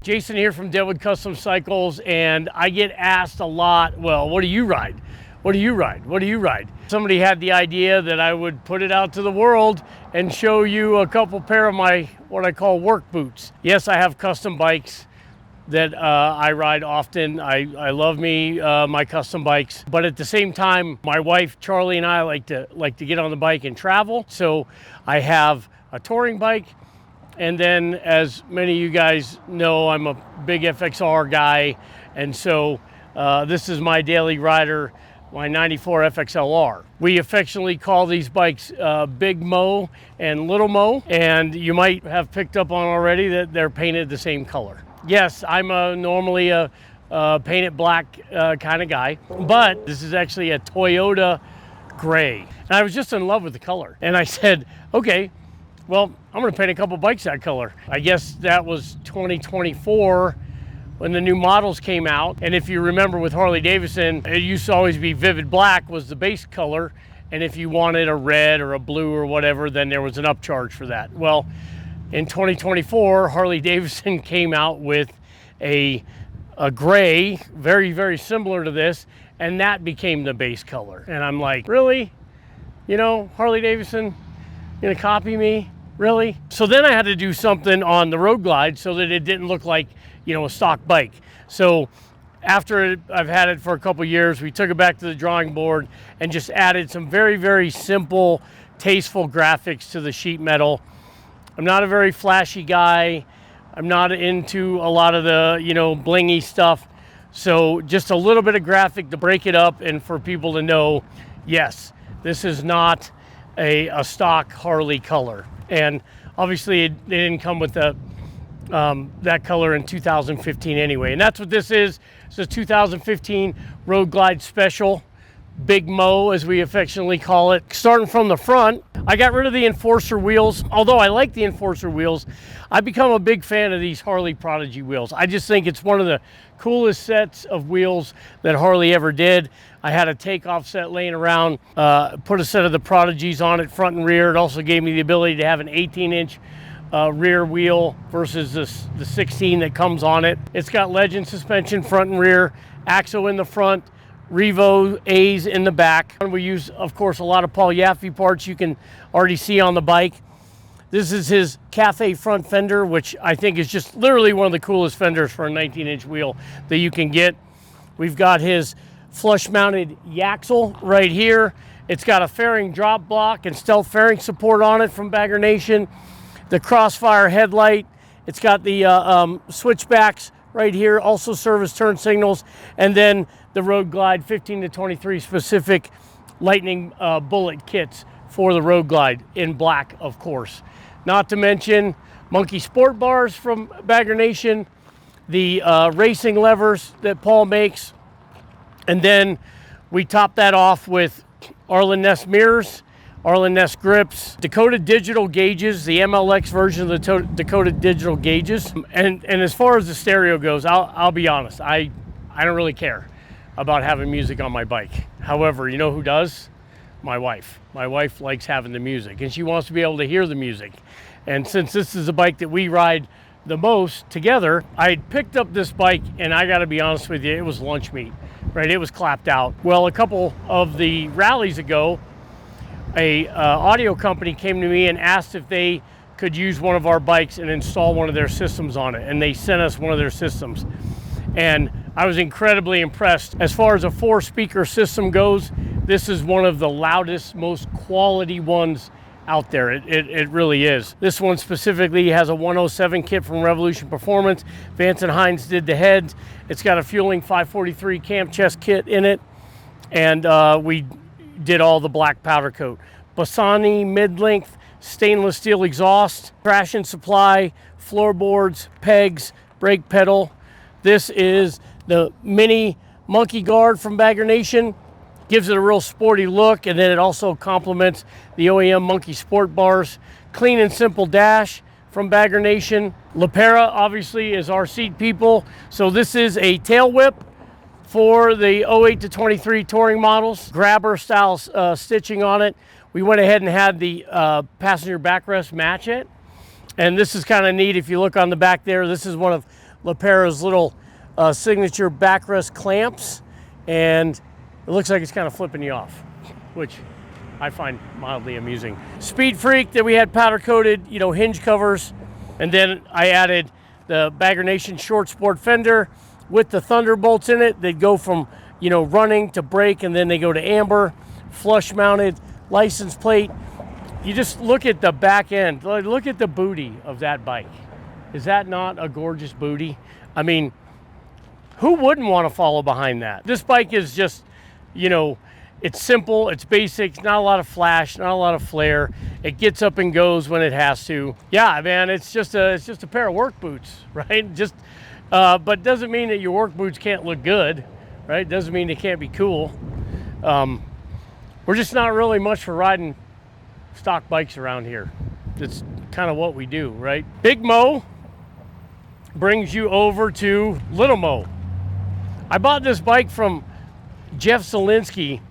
Jason here from Deadwood Custom Cycles, and I get asked a lot, well, what do you ride? What do you ride? What do you ride? Somebody had the idea that I would put it out to the world and show you a couple pair of my, what I call work boots. Yes, I have custom bikes that I ride often. I love my custom bikes, but at the same time, my wife Charlie and I like to get on the bike and travel. So I have a touring bike, and then as many of you guys know, I'm a big FXR guy, and so this is my daily rider, my 94 FXLR. We affectionately call these bikes Big Mo and Little Mo, and you might have picked up on already that they're painted the same color. Yes, I'm normally a painted black kind of guy, but this is actually a Toyota gray. And I was just in love with the color. And I said, okay, well, I'm gonna paint a couple bikes that color. I guess that was 2024 when the new models came out. And if you remember with Harley-Davidson, it used to always be vivid black was the base color. And if you wanted a red or a blue or whatever, then there was an upcharge for that. Well, in 2024, Harley-Davidson came out with a gray, very, very similar to this, and that became the base color. And I'm like, really? You know, Harley-Davidson, you gonna copy me? Really? So then I had to do something on the Road Glide so that it didn't look like, you know, a stock bike. So after I've had it for a couple years, we took it back to the drawing board and just added some very, very simple, tasteful graphics to the sheet metal. I'm not a very flashy guy. I'm not into a lot of the, you know, blingy stuff. So just a little bit of graphic to break it up and for people to know, yes, this is not a stock Harley color. And obviously they didn't come with that color in 2015 anyway. And that's what this is. It's a 2015 Road Glide Special. Big Mo, as we affectionately call it. Starting from the front, I got rid of the Enforcer wheels. Although I like the Enforcer wheels, I've become a big fan of these Harley Prodigy wheels. I just think it's one of the coolest sets of wheels that Harley ever did. I had a takeoff set laying around, put a set of the Prodigies on it, front and rear. It also gave me the ability to have an 18-inch rear wheel versus the 16 that comes on it. It's got Legend suspension front and rear, AXO in the front, Revo A's in the back. And we use, of course, a lot of Paul Yaffe parts you can already see on the bike. This is his Cafe front fender, which I think is just literally one of the coolest fenders for a 19-inch wheel that you can get. We've got his flush-mounted Yaxle right here. It's got a fairing drop block and stealth fairing support on it from Bagger Nation. The Crossfire headlight. It's got the switchbacks right here, also service turn signals, and then the Road Glide 15 to 23 specific lightning bullet kits for the Road Glide in black, of course. Not to mention Monkey Sport bars from Bagger Nation, the racing levers that Paul makes, and then we top that off with Arlen Ness mirrors, Arlen Ness grips, Dakota digital gauges, the MLX version of the Dakota digital gauges. And as far as the stereo goes, I'll be honest, I don't really care about having music on my bike. However, you know who does? My wife. My wife likes having the music, and she wants to be able to hear the music. And since this is a bike that we ride the most together, I had picked up this bike, and I gotta be honest with you, it was lunch meat, right? It was clapped out. Well, a couple of the rallies ago, a audio company came to me and asked if they could use one of our bikes and install one of their systems on it, and they sent us one of their systems. And I was incredibly impressed. As far as a 4-speaker system goes, this is one of the loudest, most quality ones out there. It really is. This one specifically has a 107 kit from Revolution Performance. Vance and Hines did the heads. It's got a Fueling 543 cam chest kit in it, and we did all the black powder coat. Bassani mid-length stainless steel exhaust, traction supply, floorboards, pegs, brake pedal. This is the mini monkey guard from Bagger Nation. Gives it a real sporty look, and then it also complements the OEM Monkey Sport bars. Clean and simple dash from Bagger Nation. Lapera obviously is our seat people. So this is a tail whip for the 08 to 23 touring models. Grabber style stitching on it. We went ahead and had the passenger backrest match it. And this is kind of neat. If you look on the back there, this is one of LaPera's little signature backrest clamps, and it looks like it's kind of flipping you off, which I find mildly amusing. Speed Freak, that we had powder coated, you know, hinge covers, and then I added the Bagger Nation short sport fender with the Thunderbolts in it. They go from, you know, running to brake, and then they go to amber, flush mounted license plate. You just look at the back end, look at the booty of that bike. Is that not a gorgeous booty? I mean, who wouldn't want to follow behind that? This bike is just, you know, it's simple, it's basic, not a lot of flash, not a lot of flair. It gets up and goes when it has to. Yeah, man, it's just a pair of work boots, right? Just, but doesn't mean that your work boots can't look good, right? Doesn't mean they can't be cool. We're just not really much for riding stock bikes around here. It's kind of what we do, right? Big Mo brings you over to Little Mo. I bought this bike from Jeff Zielinski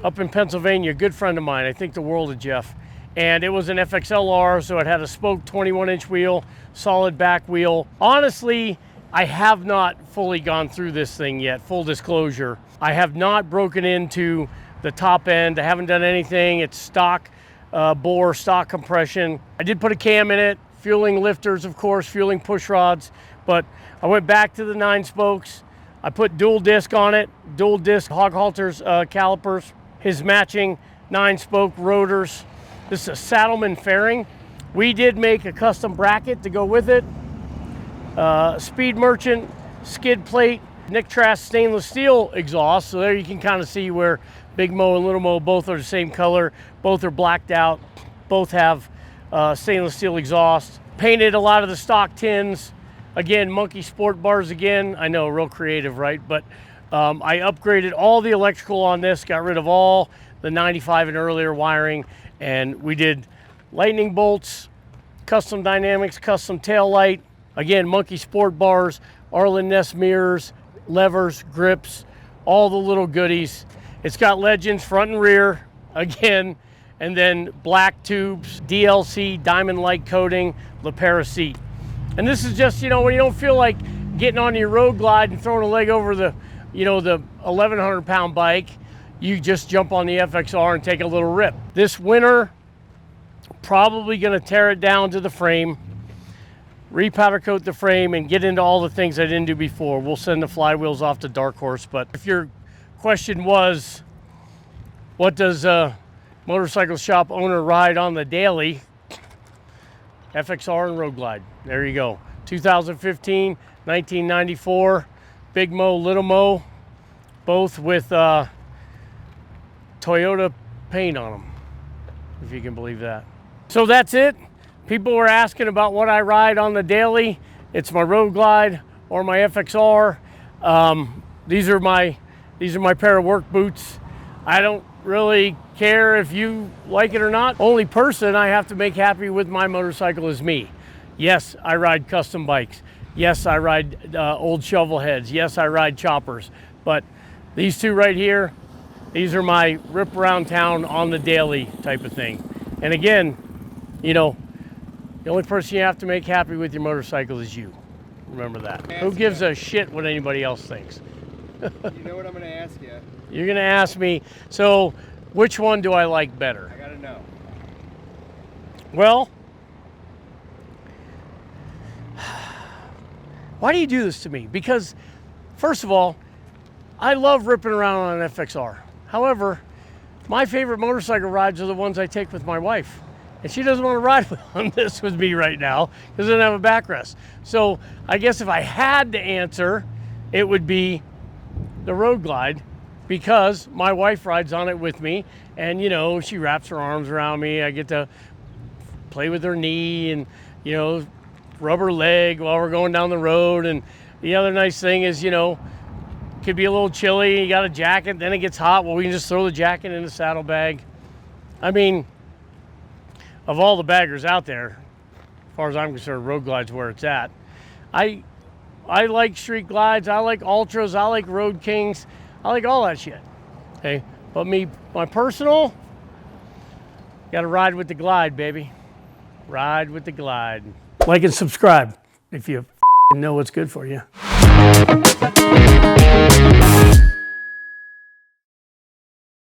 up in Pennsylvania, a good friend of mine. I think the world of Jeff. And it was an FXLR, so it had a spoke 21-inch wheel, solid back wheel. Honestly, I have not fully gone through this thing yet, full disclosure. I have not broken into the top end. I haven't done anything. It's stock bore, stock compression. I did put a cam in it, fueling lifters, of course, fueling push rods, but I went back to the 9 spokes. I put dual disc on it, dual disc hog halters calipers, his matching 9-spoke rotors. This is a Saddleman fairing. We did make a custom bracket to go with it. Speed Merchant skid plate, Nick Trask stainless steel exhaust. So there you can kind of see where Big Mo and Little Mo both are the same color. Both are blacked out. Both have stainless steel exhaust. Painted a lot of the stock tins. Again, monkey sport bars again. I know, real creative, right? But I upgraded all the electrical on this, got rid of all the 95 and earlier wiring, and we did lightning bolts, custom dynamics, custom tail light. Again, monkey sport bars, Arlen Ness mirrors, levers, grips, all the little goodies. It's got legends front and rear, again, and then black tubes, DLC, diamond light coating, LaPera seat. And this is just, you know, when you don't feel like getting on your road glide and throwing a leg over the, you know, the 1,100 pound bike, you just jump on the FXR and take a little rip. This winter, probably gonna tear it down to the frame, repowder coat the frame, and get into all the things I didn't do before. We'll send the flywheels off to Dark Horse. But if your question was, what does a motorcycle shop owner ride on the daily? FXR and Road Glide. There you go. 2015, 1994, Big Mo, Little Mo, both with Toyota paint on them, if you can believe that. So that's it. People were asking about what I ride on the daily. It's my Road Glide or my FXR. These are my pair of work boots. I don't really care if you like it or not. Only person I have to make happy with my motorcycle is me. Yes, I ride custom bikes. Yes, I ride old shovel heads. Yes, I ride choppers. But these two right here, these are my rip around town on the daily type of thing. And again, you know, the only person you have to make happy with your motorcycle is you. Remember that. Who gives a shit what anybody else thinks? You know what I'm going to ask you? You're going to ask me, so which one do I like better? I got to know. Well, why do you do this to me? Because, first of all, I love ripping around on an FXR. However, my favorite motorcycle rides are the ones I take with my wife. And she doesn't want to ride on this with me right now because I don't have a backrest. So I guess if I had to answer, it would be the Road Glide, because my wife rides on it with me, and you know, she wraps her arms around me. I get to play with her knee and, you know, rub her leg while we're going down the road. And the other nice thing is, you know, it could be a little chilly, you got a jacket, then it gets hot, well, we can just throw the jacket in the saddlebag. I mean, of all the baggers out there, as far as I'm concerned, Road Glide's where it's at. I like street glides, I like ultras, I like road kings, I like all that shit. Okay, but me, my personal, gotta ride with the Glide, baby. Ride with the Glide. Like and subscribe if you know what's good for you.